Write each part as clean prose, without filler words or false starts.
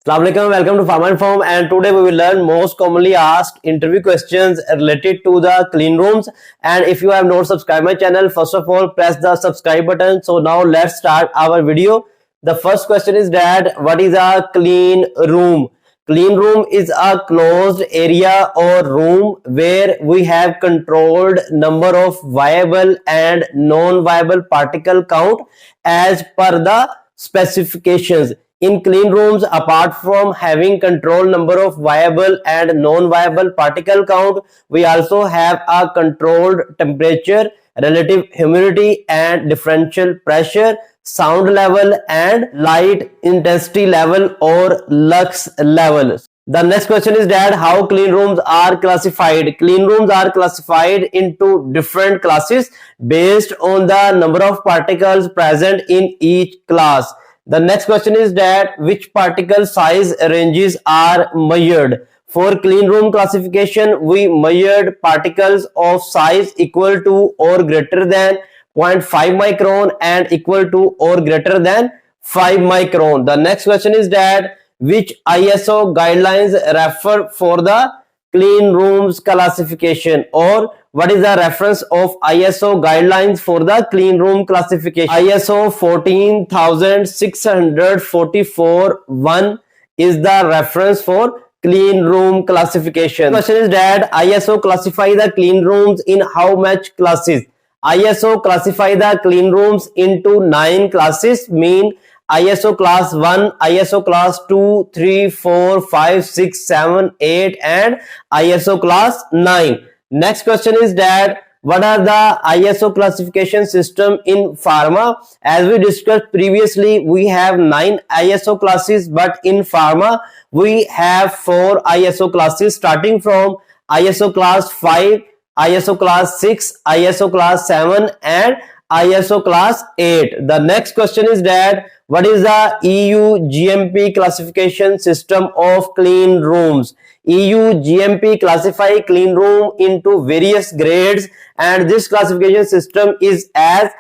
Assalamualaikum, welcome to Farm and Farm, and today we will learn most commonly asked interview questions related to the clean rooms. And if you have not subscribed my channel, first of all press the subscribe button. So now let's start our video. The first question is that what is a clean room? Clean room is a closed area or room where we have controlled number of viable and non-viable particle count as per the specifications. In clean rooms, apart from having control number of viable and non-viable particle count, we also have a controlled temperature, relative humidity and differential pressure, sound level and light intensity level or lux level. The next question is that how clean rooms are classified. Clean rooms are classified into different classes based on the number of particles present in each class. The next question is that which particle size ranges are measured. For clean room classification, we measured particles of size equal to or greater than 0.5 micron and equal to or greater than 5 micron. The next question is that which ISO guidelines refer for the clean rooms classification, or what is the reference of ISO guidelines for the clean room classification. ISO 14644-1 is the reference for clean room classification. The question is that ISO classify the clean rooms in how much classes? ISO classify the clean rooms into 9 classes, mean ISO class 1, ISO class 2, 3, 4, 5, 6, 7, 8 and ISO class 9. Next question is that what are the ISO classification system in pharma? As we discussed previously, we have 9 ISO classes, but in pharma we have 4 ISO classes starting from ISO class 5, ISO class 6, ISO class 7 and ISO class 8. The next question is that what is the EU GMP classification system of clean rooms? EU GMP classify clean room into various grades, and this classification system is as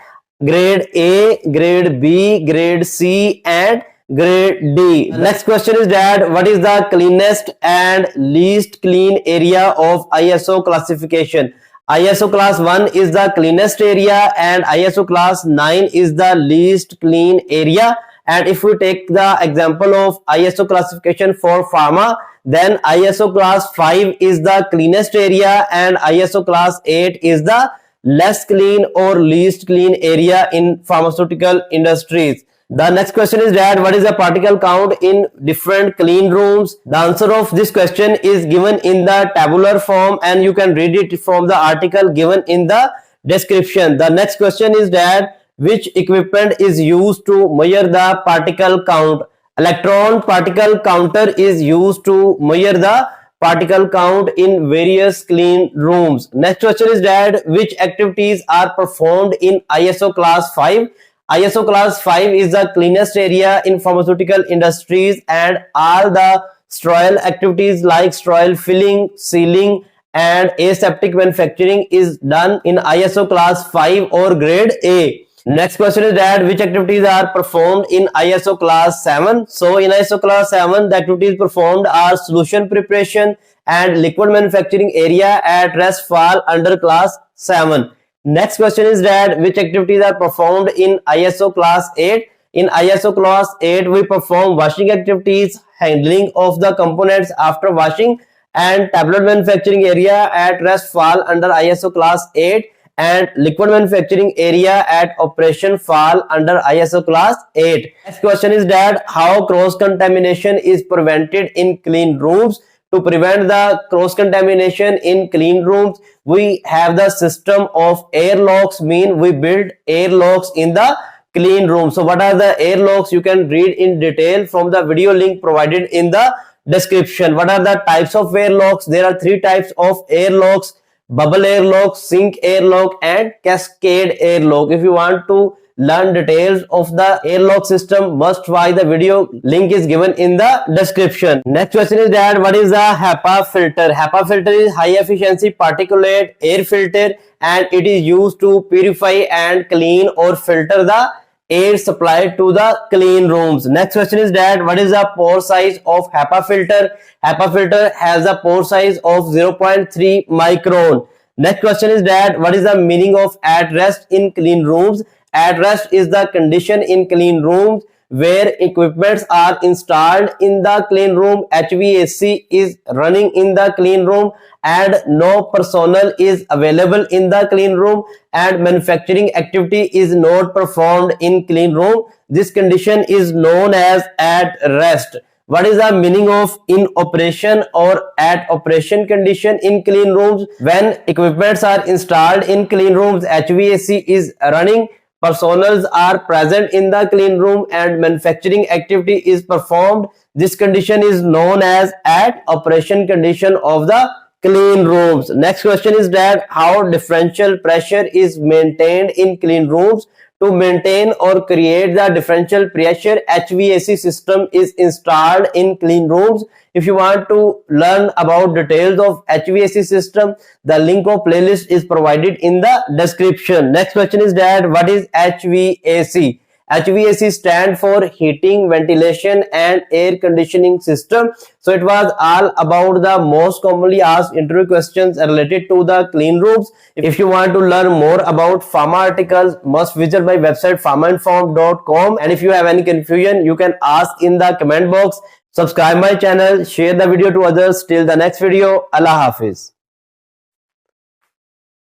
grade A, grade B, grade C and grade D. Next question is that what is the cleanest and least clean area of ISO classification? ISO class 1 is the cleanest area and ISO class 9 is the least clean area. And if we take the example of ISO classification for pharma, then ISO class 5 is the cleanest area and ISO class 8 is the less clean or least clean area in pharmaceutical industries. The next question is that what is the particle count in different clean rooms? The answer of this question is given in the tabular form and you can read it from the article given in the description. The next question is that which equipment is used to measure the particle count? Electron particle counter is used to measure the particle count in various clean rooms. Next question is that which activities are performed in ISO class 5? ISO class 5 is the cleanest area in pharmaceutical industries and all the sterile activities like sterile filling, sealing and aseptic manufacturing is done in ISO class 5 or grade A. Next question is that which activities are performed in ISO class 7? So in ISO class 7, the activities performed are solution preparation and liquid manufacturing area at rest fall under class 7. Next question is that which activities are performed in ISO class 8? In ISO class 8, we perform washing activities, handling of the components after washing and tablet manufacturing area at rest fall under ISO class 8 and liquid manufacturing area at operation fall under ISO class 8. Next question is that how cross contamination is prevented in clean rooms? To prevent the cross contamination in clean rooms, we have the system of airlocks, mean we build airlocks in the clean room. So what are the airlocks? You can read in detail from the video link provided in the description. What are the types of airlocks? There are 3 types of airlocks: bubble airlock, sink airlock and cascade airlock. If you want to learn details of the airlock system, must watch the video. Link is given in the description. Next question is that what is the HEPA filter? HEPA filter is high efficiency particulate air filter and it is used to purify and clean or filter the air supply to the clean rooms. Next question is that what is the pore size of HEPA filter? HEPA filter has a pore size of 0.3 micron. Next question is that what is the meaning of at rest in clean rooms? At rest is the condition in clean rooms where equipments are installed in the clean room, HVAC is running in the clean room, and no personnel is available in the clean room, and manufacturing activity is not performed in clean room. This condition is known as at rest. What is the meaning of in operation or at operation condition in clean rooms? When equipments are installed in clean rooms, HVAC is running, personnel are present in the clean room, and manufacturing activity is performed. This condition is known as at operation condition of the clean rooms. Next question is that how differential pressure is maintained in clean rooms? To maintain or create the differential pressure, HVAC system is installed in clean rooms. If you want to learn about details of HVAC system, the link of playlist is provided in the description. Next question is that what is HVAC? HVAC stand for heating, ventilation and air conditioning system. So it was all about the most commonly asked interview questions related to the clean rooms. If you want to learn more about pharma articles, must visit my website pharmainform.com. And if you have any confusion, you can ask in the comment box. Subscribe my channel, share the video to others. Till the next video, Allah Hafiz.